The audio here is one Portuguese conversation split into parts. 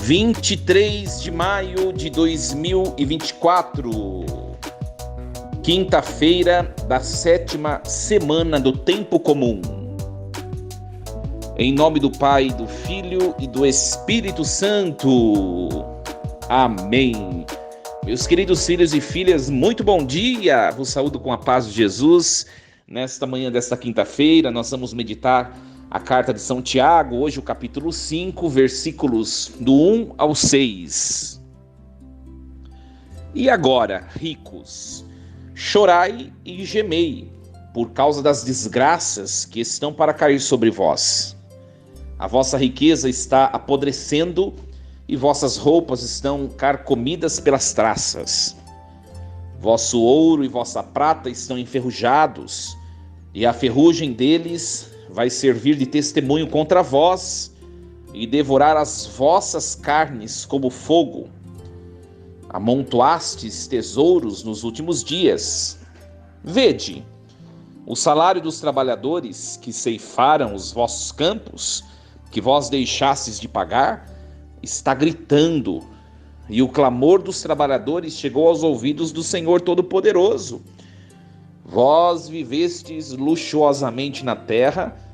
23 de maio de 2024, quinta-feira da 7ª semana do Tempo Comum. Em nome do Pai, do Filho e do Espírito Santo. Amém. Meus queridos filhos e filhas, muito bom dia. Vos saúdo com a paz de Jesus. Nesta manhã desta quinta-feira, nós vamos meditar a carta de São Tiago, hoje o capítulo 5, versículos do 1 ao 6. E agora, ricos, chorai e gemei, por causa das desgraças que estão para cair sobre vós. A vossa riqueza está apodrecendo e vossas roupas estão carcomidas pelas traças. Vosso ouro e vossa prata estão enferrujados, e a ferrugem deles vai servir de testemunho contra vós e devorar as vossas carnes como fogo. Amontoastes tesouros nos últimos dias. Vede, o salário dos trabalhadores que ceifaram os vossos campos, que vós deixastes de pagar, está gritando, e o clamor dos trabalhadores chegou aos ouvidos do Senhor Todo-Poderoso. Vós vivestes luxuosamente na terra,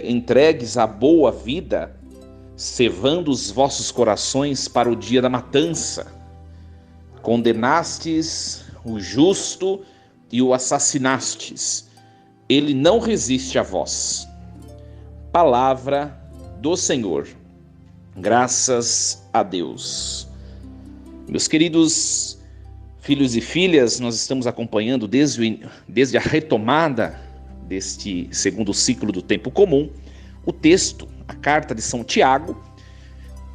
entregues à boa vida, cevando os vossos corações para o dia da matança. Condenastes o justo e o assassinastes. Ele não resiste a vós. Palavra do Senhor. Graças a Deus. Meus queridos filhos e filhas, nós estamos acompanhando desde a retomada deste segundo ciclo do Tempo Comum, o texto, a carta de São Tiago.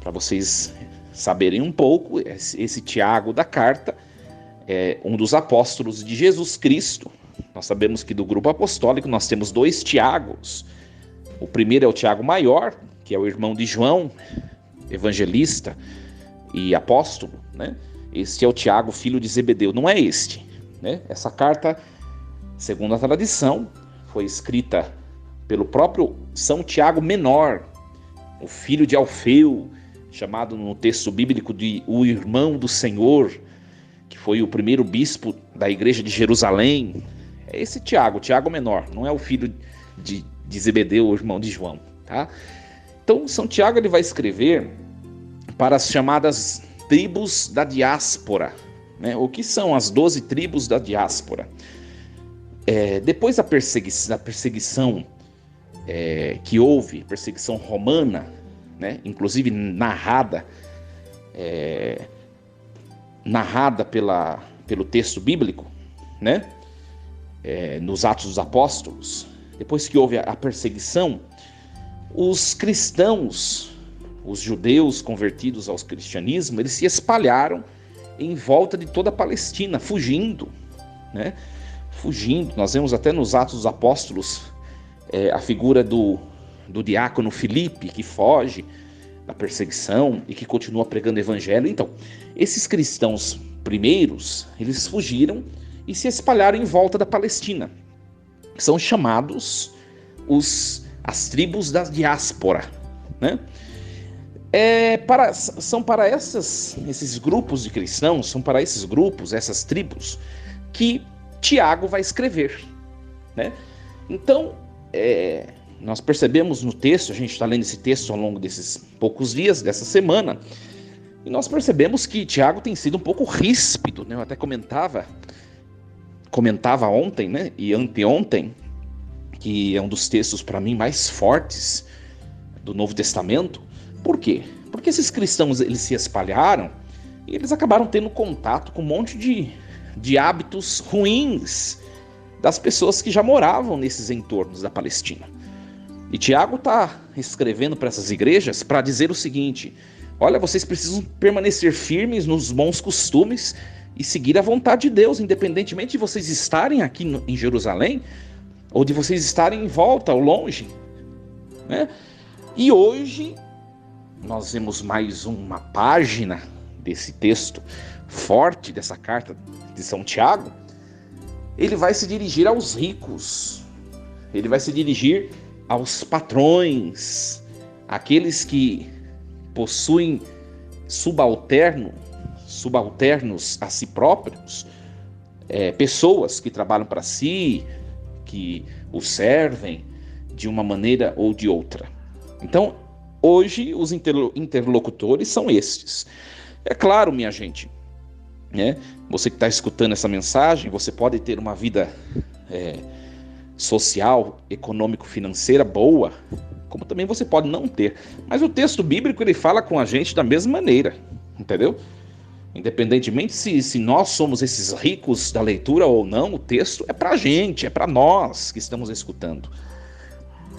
Para vocês saberem um pouco, esse Tiago da carta é um dos apóstolos de Jesus Cristo. Nós sabemos que do grupo apostólico nós temos dois Tiagos. O primeiro é o Tiago maior, que é o irmão de João, evangelista e apóstolo, né? Este é o Tiago, filho de Zebedeu, não é este, né? Essa carta, segundo a tradição, foi escrita pelo próprio São Tiago Menor, o filho de Alfeu, chamado no texto bíblico de o irmão do Senhor, que foi o primeiro bispo da igreja de Jerusalém. É esse Tiago, Tiago Menor, não é o filho de Zebedeu, o irmão de João, tá? Então, São Tiago ele vai escrever para as chamadas tribos da diáspora, né? O que são as 12 tribos da diáspora? Depois da perseguição que houve, perseguição romana, né? Inclusive narrada pelo texto bíblico, né? Nos Atos dos Apóstolos, depois que houve a perseguição, os cristãos, os judeus convertidos ao cristianismo, eles se espalharam em volta de toda a Palestina, fugindo, né? Fugindo. Nós vemos até nos Atos dos Apóstolos a figura do diácono Filipe, que foge da perseguição e que continua pregando o evangelho. Então, esses cristãos primeiros, eles fugiram e se espalharam em volta da Palestina. São chamados as tribos da diáspora, né? São para esses grupos de cristãos, são para esses grupos, essas tribos, que Tiago vai escrever, né? Então, nós percebemos no texto, a gente está lendo esse texto ao longo desses poucos dias, dessa semana, e nós percebemos que Tiago tem sido um pouco ríspido, né? Eu até comentava ontem, né? E anteontem, que é um dos textos para mim mais fortes do Novo Testamento. Por quê? Porque esses cristãos eles se espalharam e eles acabaram tendo contato com um monte de hábitos ruins das pessoas que já moravam nesses entornos da Palestina. E Tiago está escrevendo para essas igrejas para dizer o seguinte: olha, vocês precisam permanecer firmes nos bons costumes e seguir a vontade de Deus, independentemente de vocês estarem aqui em Jerusalém ou de vocês estarem em volta ou longe, né? E hoje nós vemos mais uma página desse texto forte, dessa carta de São Tiago. Ele vai se dirigir aos ricos, ele vai se dirigir aos patrões, aqueles que possuem subalternos a si próprios, pessoas que trabalham para si, que o servem de uma maneira ou de outra. Então, hoje, os interlocutores são estes. É claro, minha gente, né? Você que está escutando essa mensagem, você pode ter uma vida social, econômico-financeira boa, como também você pode não ter. Mas o texto bíblico, ele fala com a gente da mesma maneira, entendeu? Independentemente se nós somos esses ricos da leitura ou não, o texto é para a gente, é para nós que estamos escutando.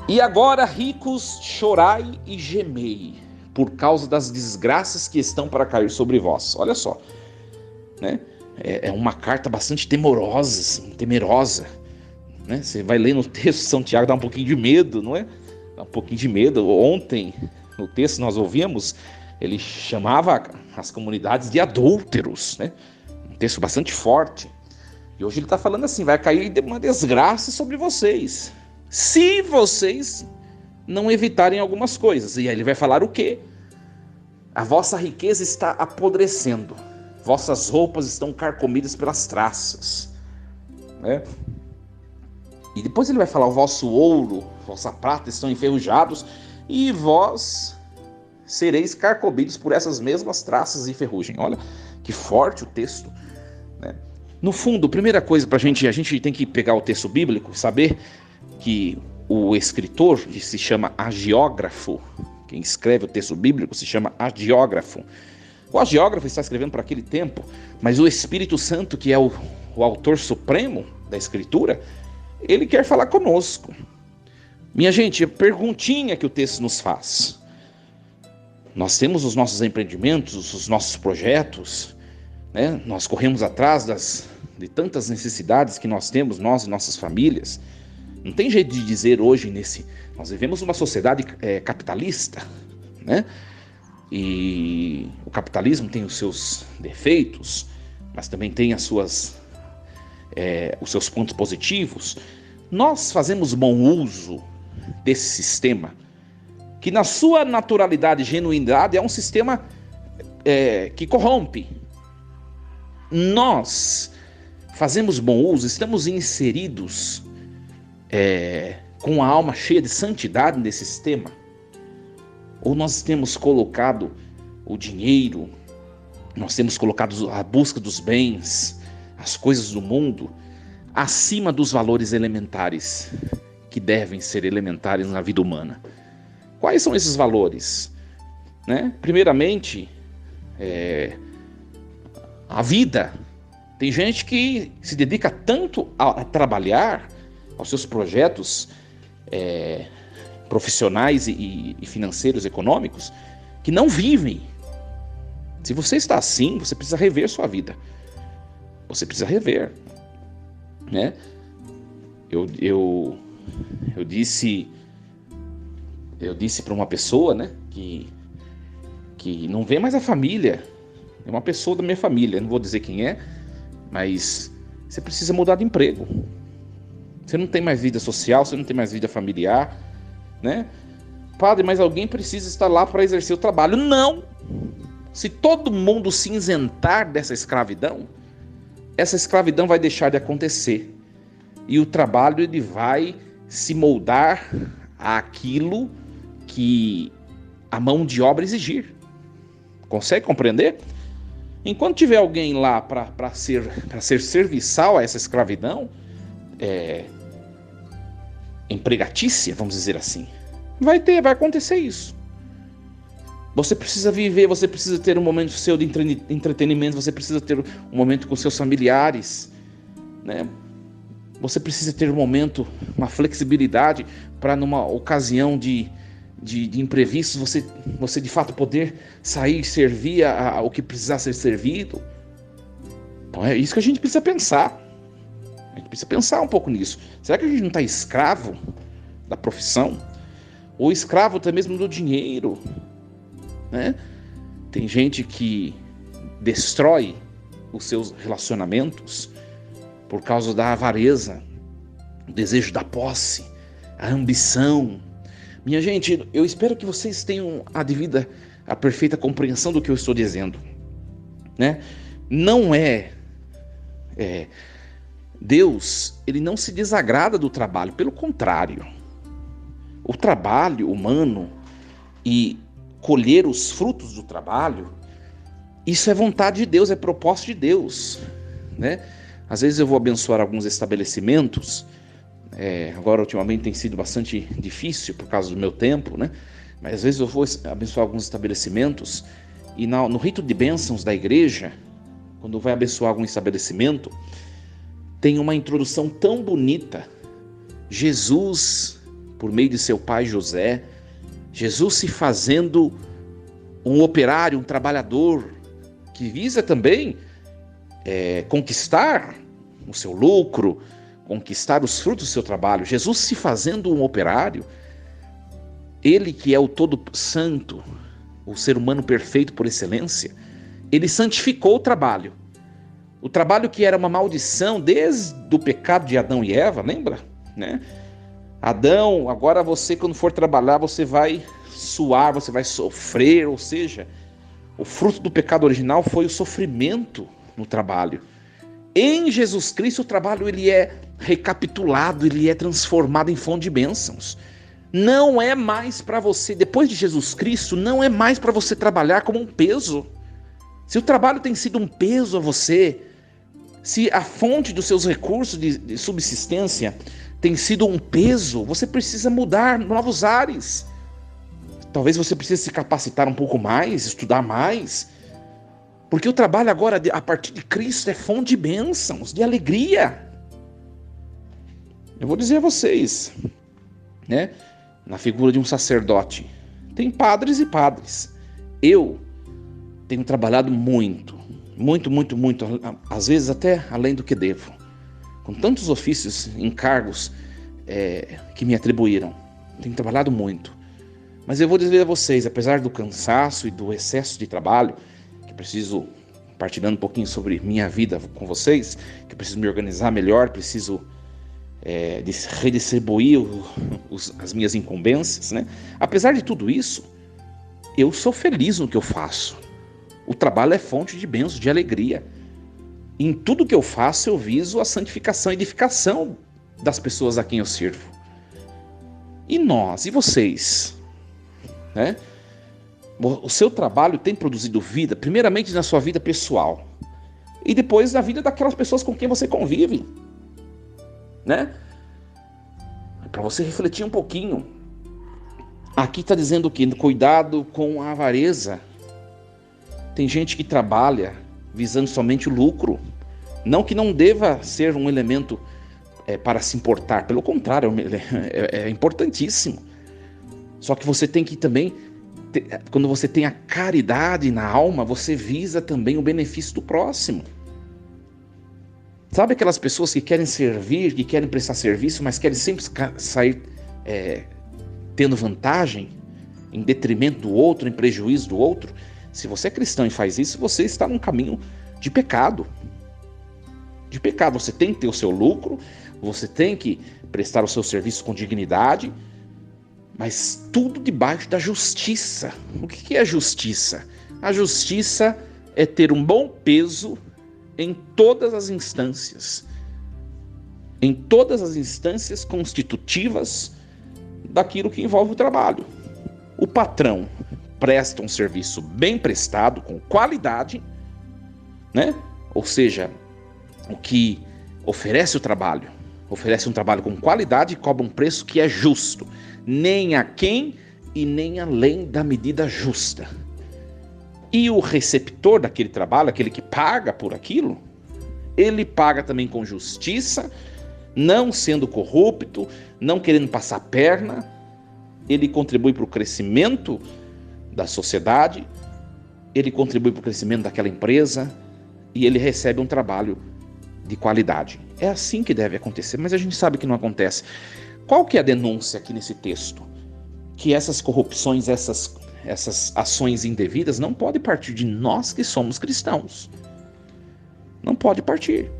E agora, ricos, chorai e gemei, por causa das desgraças que estão para cair sobre vós. Olha só, né? É uma carta bastante temerosa, né? Você vai ler no texto de São Tiago, dá um pouquinho de medo, não é? Dá um pouquinho de medo. Ontem, no texto nós ouvimos, ele chamava as comunidades de adúlteros, né? Um texto bastante forte. E hoje ele está falando assim, vai cair uma desgraça sobre vocês, se vocês não evitarem algumas coisas. E aí ele vai falar o quê? A vossa riqueza está apodrecendo, vossas roupas estão carcomidas pelas traças, né? E depois ele vai falar, o vosso ouro, vossa prata estão enferrujados, e vós sereis carcomidos por essas mesmas traças e ferrugem. Olha que forte o texto, né? No fundo, primeira coisa a gente tem que pegar o texto bíblico e saber que o escritor, que se chama agiógrafo, quem escreve o texto bíblico se chama agiógrafo. O agiógrafo está escrevendo para aquele tempo, mas o Espírito Santo, que é o autor supremo da Escritura, ele quer falar conosco. Minha gente, a perguntinha que o texto nos faz. Nós temos os nossos empreendimentos, os nossos projetos, né? Nós corremos atrás de tantas necessidades que nós temos, nós e nossas famílias. Não tem jeito de dizer hoje nós vivemos uma sociedade capitalista, né? E o capitalismo tem os seus defeitos, mas também tem os seus pontos positivos. Nós fazemos bom uso desse sistema, que na sua naturalidade e genuinidade é um sistema que corrompe. Nós fazemos bom uso, estamos inseridos com a alma cheia de santidade nesse sistema? Ou nós temos colocado o dinheiro, nós temos colocado a busca dos bens, as coisas do mundo, acima dos valores elementares, que devem ser elementares na vida humana? Quais são esses valores? Né? Primeiramente, a vida. Tem gente que se dedica tanto a trabalhar, aos seus projetos profissionais e financeiros, econômicos, que não vivem. Se você está assim, você precisa rever sua vida. Você precisa rever, né? Eu disse para uma pessoa, né, que não vê mais a família. É uma pessoa da minha família, não vou dizer quem é, mas você precisa mudar de emprego. Você não tem mais vida social, você não tem mais vida familiar, né? Padre, mas alguém precisa estar lá para exercer o trabalho. Não! Se todo mundo se isentar dessa escravidão, essa escravidão vai deixar de acontecer. E o trabalho, ele vai se moldar àquilo que a mão de obra exigir. Consegue compreender? Enquanto tiver alguém lá para ser serviçal a essa escravidão, empregatícia, vamos dizer assim, vai acontecer isso. Você precisa viver, você precisa ter um momento seu de entretenimento, você precisa ter um momento com seus familiares, né? Você precisa ter um momento, uma flexibilidade para numa ocasião de imprevistos, você de fato poder sair e servir ao que precisar ser servido. Então é isso que a gente precisa pensar. A gente precisa pensar um pouco nisso. Será que a gente não está escravo da profissão? Ou escravo até mesmo do dinheiro, né? Tem gente que destrói os seus relacionamentos por causa da avareza, o desejo da posse, a ambição. Minha gente, eu espero que vocês tenham a devida a perfeita compreensão do que eu estou dizendo, né? Não Deus, ele não se desagrada do trabalho, pelo contrário. O trabalho humano e colher os frutos do trabalho, isso é vontade de Deus, é propósito de Deus, né? Às vezes eu vou abençoar alguns estabelecimentos, agora ultimamente tem sido bastante difícil por causa do meu tempo, né? Mas às vezes eu vou abençoar alguns estabelecimentos e no rito de bênçãos da igreja, quando vai abençoar algum estabelecimento, tem uma introdução tão bonita. Jesus, por meio de seu pai José, Jesus se fazendo um operário, um trabalhador, que visa também conquistar o seu lucro, conquistar os frutos do seu trabalho. Jesus se fazendo um operário, ele que é o todo santo, o ser humano perfeito por excelência, ele santificou o trabalho. O trabalho que era uma maldição desde o pecado de Adão e Eva, lembra? Né? Adão, agora você quando for trabalhar, você vai suar, você vai sofrer, ou seja, o fruto do pecado original foi o sofrimento no trabalho. Em Jesus Cristo, o trabalho ele é recapitulado, ele é transformado em fonte de bênçãos. Não é mais para você, depois de Jesus Cristo, não é mais para você trabalhar como um peso. Se o trabalho tem sido um peso a você, se a fonte dos seus recursos de subsistência tem sido um peso, você precisa mudar novos ares. Talvez você precise se capacitar um pouco mais, estudar mais, porque o trabalho agora, a partir de Cristo, é fonte de bênçãos, de alegria. Eu vou dizer a vocês, né? Na figura de um sacerdote, tem padres e padres. Eu tenho trabalhado muito, às vezes até além do que devo, com tantos ofícios, encargos que me atribuíram. Tenho trabalhado muito. Mas eu vou dizer a vocês, apesar do cansaço e do excesso de trabalho, que preciso, partilhando um pouquinho sobre minha vida com vocês, que preciso me organizar melhor, preciso redistribuir as minhas incumbências, né? Apesar de tudo isso, eu sou feliz no que eu faço. O trabalho é fonte de bênçãos, de alegria. Em tudo que eu faço, eu viso a santificação e edificação das pessoas a quem eu sirvo. E nós, e vocês? Né? O seu trabalho tem produzido vida, primeiramente na sua vida pessoal, e depois na vida daquelas pessoas com quem você convive. Né? Para você refletir um pouquinho. Aqui está dizendo que cuidado com a avareza. Tem gente que trabalha visando somente o lucro. Não que não deva ser um elemento para se importar. Pelo contrário, é importantíssimo. Só que você tem que também, quando você tem a caridade na alma, você visa também o benefício do próximo. Sabe aquelas pessoas que querem servir, que querem prestar serviço, mas querem sempre sair tendo vantagem em detrimento do outro, em prejuízo do outro? Se você é cristão e faz isso, você está num caminho de pecado. De pecado. Você tem que ter o seu lucro, você tem que prestar o seu serviço com dignidade, mas tudo debaixo da justiça. O que é a justiça? A justiça é ter um bom peso em todas as instâncias. Em todas as instâncias constitutivas daquilo que envolve o trabalho. O patrão presta um serviço bem prestado, com qualidade, né? Ou seja, o que oferece um trabalho com qualidade e cobra um preço que é justo, nem aquém e nem além da medida justa. E o receptor daquele trabalho, aquele que paga por aquilo, ele paga também com justiça, não sendo corrupto, não querendo passar a perna. Ele contribui para o crescimento da sociedade, ele contribui para o crescimento daquela empresa e ele recebe um trabalho de qualidade. É assim que deve acontecer, mas a gente sabe que não acontece. Qual que é a denúncia aqui nesse texto? Que essas corrupções, essas ações indevidas não podem partir de nós que somos cristãos. Não pode partir.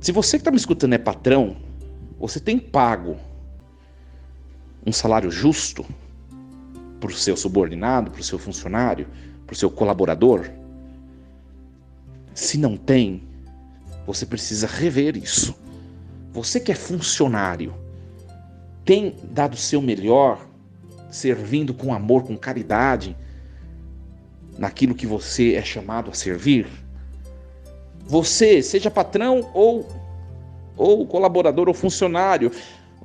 Se você que está me escutando é patrão, você tem pago um salário justo para o seu subordinado, para o seu funcionário, para o seu colaborador? Se não tem, você precisa rever isso. Você que é funcionário, tem dado o seu melhor, servindo com amor, com caridade, naquilo que você é chamado a servir? Você, seja patrão ou colaborador ou funcionário,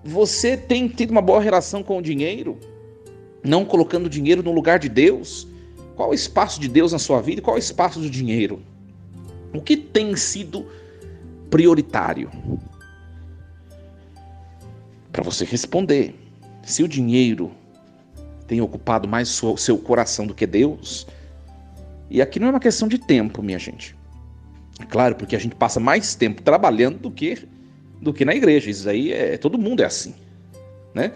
você tem tido uma boa relação com o dinheiro? Não colocando o dinheiro no lugar de Deus? Qual é o espaço de Deus na sua vida e qual é o espaço do dinheiro? O que tem sido prioritário? Para você responder, se o dinheiro tem ocupado mais o seu coração do que Deus, e aqui não é uma questão de tempo, minha gente. É claro, porque a gente passa mais tempo trabalhando do que na igreja. Isso aí todo mundo é assim, né?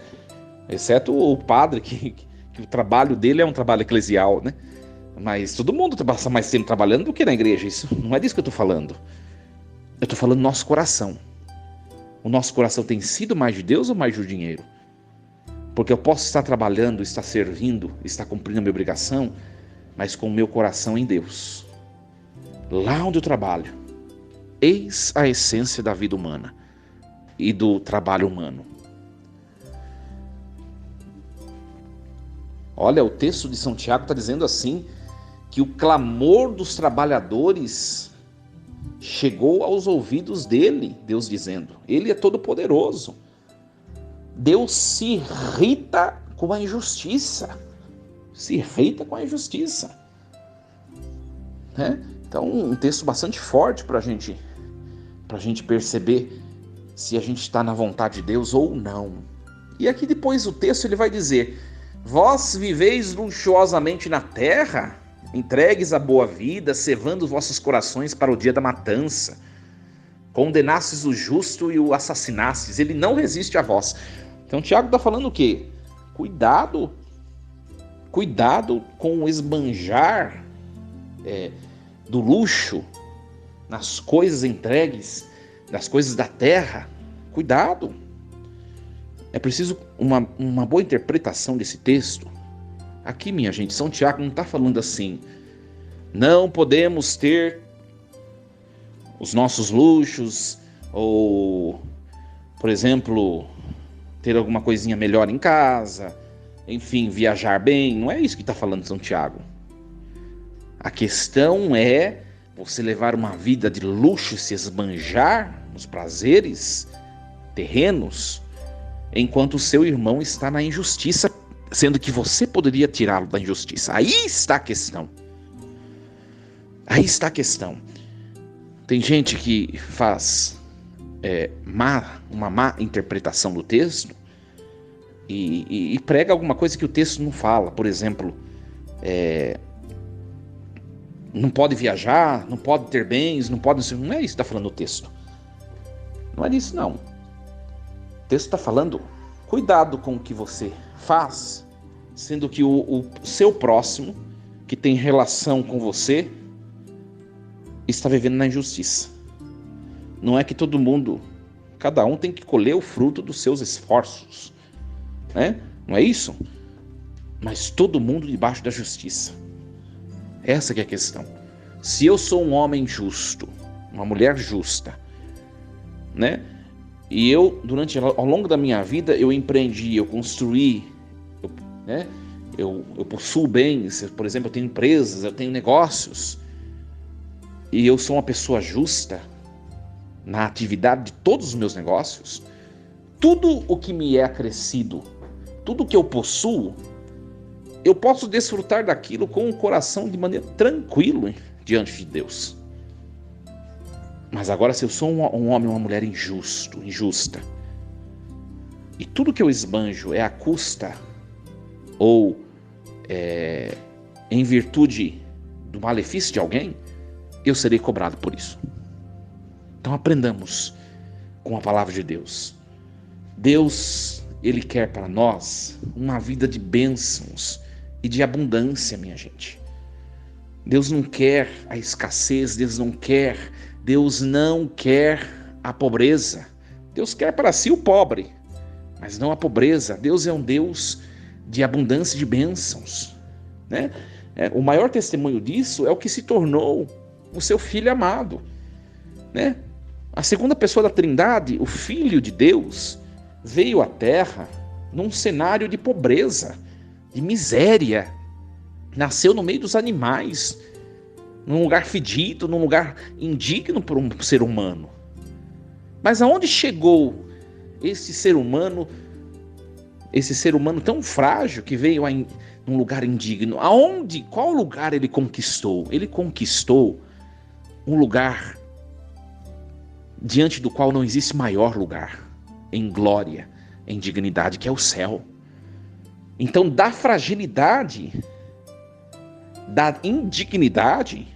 Exceto o padre, que o trabalho dele é um trabalho eclesial, né? Mas todo mundo passa mais tempo trabalhando do que na igreja. Isso não é disso que eu estou falando. Eu estou falando do nosso coração. O nosso coração tem sido mais de Deus ou mais do dinheiro? Porque eu posso estar trabalhando, estar servindo, estar cumprindo a minha obrigação, mas com o meu coração em Deus. Lá onde eu trabalho, eis a essência da vida humana e do trabalho humano. Olha, o texto de São Tiago está dizendo assim, que o clamor dos trabalhadores chegou aos ouvidos dele, Deus dizendo, ele é todo poderoso. Deus se irrita com a injustiça, né? Então, um texto bastante forte para a gente perceber se a gente está na vontade de Deus ou não. E aqui depois o texto ele vai dizer: vós viveis luxuosamente na terra, entregues à boa vida, cevando os vossos corações para o dia da matança. Condenastes o justo e o assassinastes, ele não resiste a vós. Então Tiago está falando o quê? Cuidado com o esbanjar do luxo nas coisas entregues, das coisas da terra. Cuidado. É preciso uma boa interpretação desse texto. Aqui, minha gente, São Tiago não está falando assim: não podemos ter os nossos luxos, ou, por exemplo, ter alguma coisinha melhor em casa, enfim, viajar bem. Não é isso que está falando São Tiago. A questão é você levar uma vida de luxo, se esbanjar nos prazeres terrenos, enquanto o seu irmão está na injustiça, sendo que você poderia tirá-lo da injustiça. Aí está a questão. Tem gente que faz uma má interpretação do texto e prega alguma coisa que o texto não fala. Por exemplo, não pode viajar, não pode ter bens, não é isso que está falando o texto. Não é disso, não. O texto está falando: cuidado com o que você faz, sendo que o seu próximo, que tem relação com você, está vivendo na injustiça. Não é que cada um tem que colher o fruto dos seus esforços, né? Não é isso? Mas todo mundo debaixo da justiça. Essa que é a questão. Se eu sou um homem justo, uma mulher justa, né? E eu, ao longo da minha vida, eu empreendi, eu construí, eu possuo bens, por exemplo, eu tenho empresas, eu tenho negócios, e eu sou uma pessoa justa na atividade de todos os meus negócios, tudo o que me é acrescido, tudo que eu possuo, eu posso desfrutar daquilo com o coração de maneira tranquila diante de Deus. Mas agora, se eu sou um homem ou uma mulher injusta, e tudo que eu esbanjo é à custa ou em virtude do malefício de alguém, eu serei cobrado por isso. Então aprendamos com a palavra de Deus. Deus, Ele quer para nós uma vida de bênçãos e de abundância, minha gente. Deus não quer a escassez, Deus não quer a pobreza. Deus quer para si o pobre, mas não a pobreza. Deus é um Deus de abundância de bênçãos, né? O maior testemunho disso é o que se tornou o seu Filho amado, né? A segunda pessoa da Trindade, o Filho de Deus, veio à Terra num cenário de pobreza, de miséria. Nasceu no meio dos animais, num lugar fedido, num lugar indigno para um ser humano. Mas aonde chegou esse ser humano tão frágil que veio num lugar indigno? Qual lugar ele conquistou? Ele conquistou um lugar diante do qual não existe maior lugar, em glória, em dignidade, que é o céu. Então, da fragilidade, da indignidade,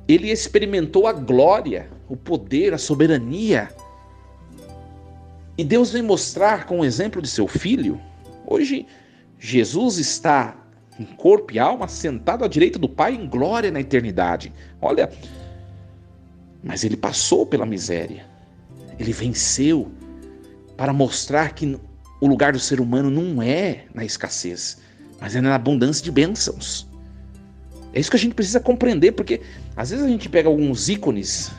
ele experimentou a glória, o poder, a soberania. E Deus vem mostrar com o exemplo de seu Filho. Hoje, Jesus está em corpo e alma, sentado à direita do Pai em glória na eternidade. Olha, mas ele passou pela miséria. Ele venceu para mostrar que o lugar do ser humano não é na escassez, mas é na abundância de bênçãos. É isso que a gente precisa compreender, porque às vezes a gente pega alguns ícones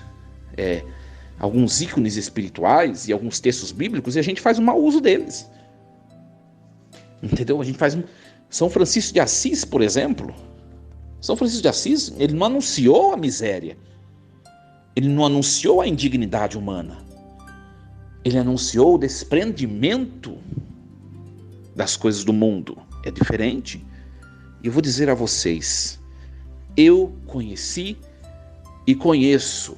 espirituais e alguns textos bíblicos e a gente faz um mau uso deles. Entendeu? A gente faz São Francisco de Assis, por exemplo. São Francisco de Assis, ele não anunciou a miséria. Ele não anunciou a indignidade humana. Ele anunciou o desprendimento das coisas do mundo. É diferente. E eu vou dizer a vocês, eu conheci e conheço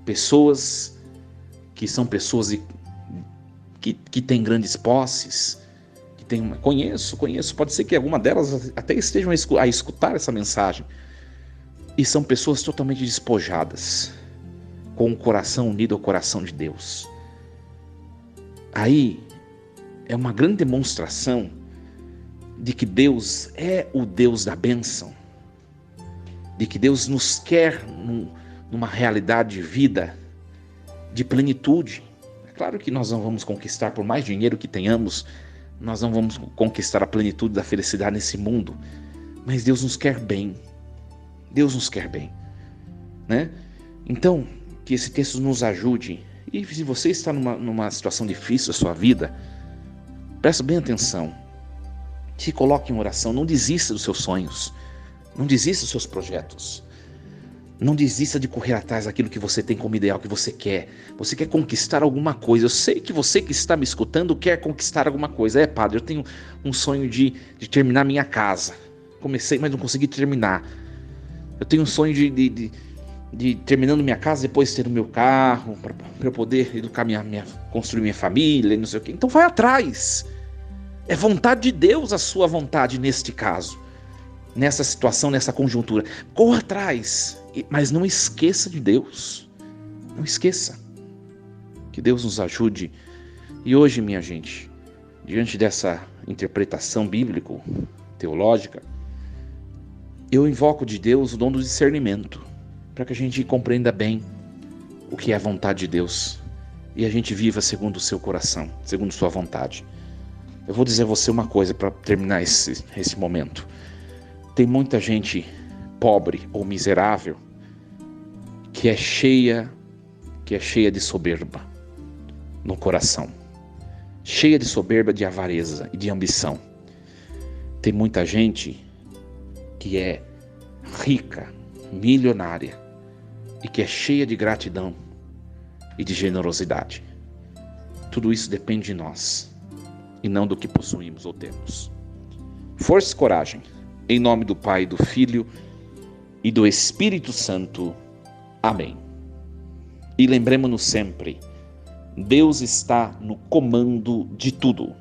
pessoas que são pessoas que têm grandes posses, conheço, pode ser que alguma delas até estejam a escutar essa mensagem, e são pessoas totalmente despojadas, com o coração unido ao coração de Deus. Aí é uma grande demonstração de que Deus é o Deus da bênção, de que Deus nos quer numa realidade de vida, de plenitude. É claro que nós não vamos conquistar, por mais dinheiro que tenhamos, nós não vamos conquistar a plenitude da felicidade nesse mundo, mas Deus nos quer bem. Deus nos quer bem, né? Então, que esse texto nos ajude. E se você está numa situação difícil da sua vida, presta bem atenção. Se coloque em oração, não desista dos seus sonhos, não desista dos seus projetos, não desista de correr atrás daquilo que você tem como ideal, que você quer. Você quer conquistar alguma coisa. Eu sei que você que está me escutando quer conquistar alguma coisa. Padre, eu tenho um sonho de terminar minha casa. Comecei, mas não consegui terminar. Eu tenho um sonho de terminando minha casa, depois ter o meu carro, para eu poder educar construir minha família, não sei o quê. Então vai atrás. É vontade de Deus a sua vontade neste caso, nessa situação, nessa conjuntura. Corra atrás, mas não esqueça de Deus. Não esqueça. Que Deus nos ajude. E hoje, minha gente, diante dessa interpretação bíblico-teológica, eu invoco de Deus o dom do discernimento, para que a gente compreenda bem o que é a vontade de Deus e a gente viva segundo o seu coração, segundo sua vontade. Eu vou dizer a você uma coisa para terminar esse momento. Tem muita gente pobre ou miserável que é cheia de soberba no coração, cheia de soberba, de avareza e de ambição. Tem muita gente que é rica, milionária, e que é cheia de gratidão e de generosidade. Tudo isso depende de nós, e não do que possuímos ou temos. Força e coragem, em nome do Pai, do Filho e do Espírito Santo. Amém. E lembremos-nos sempre, Deus está no comando de tudo.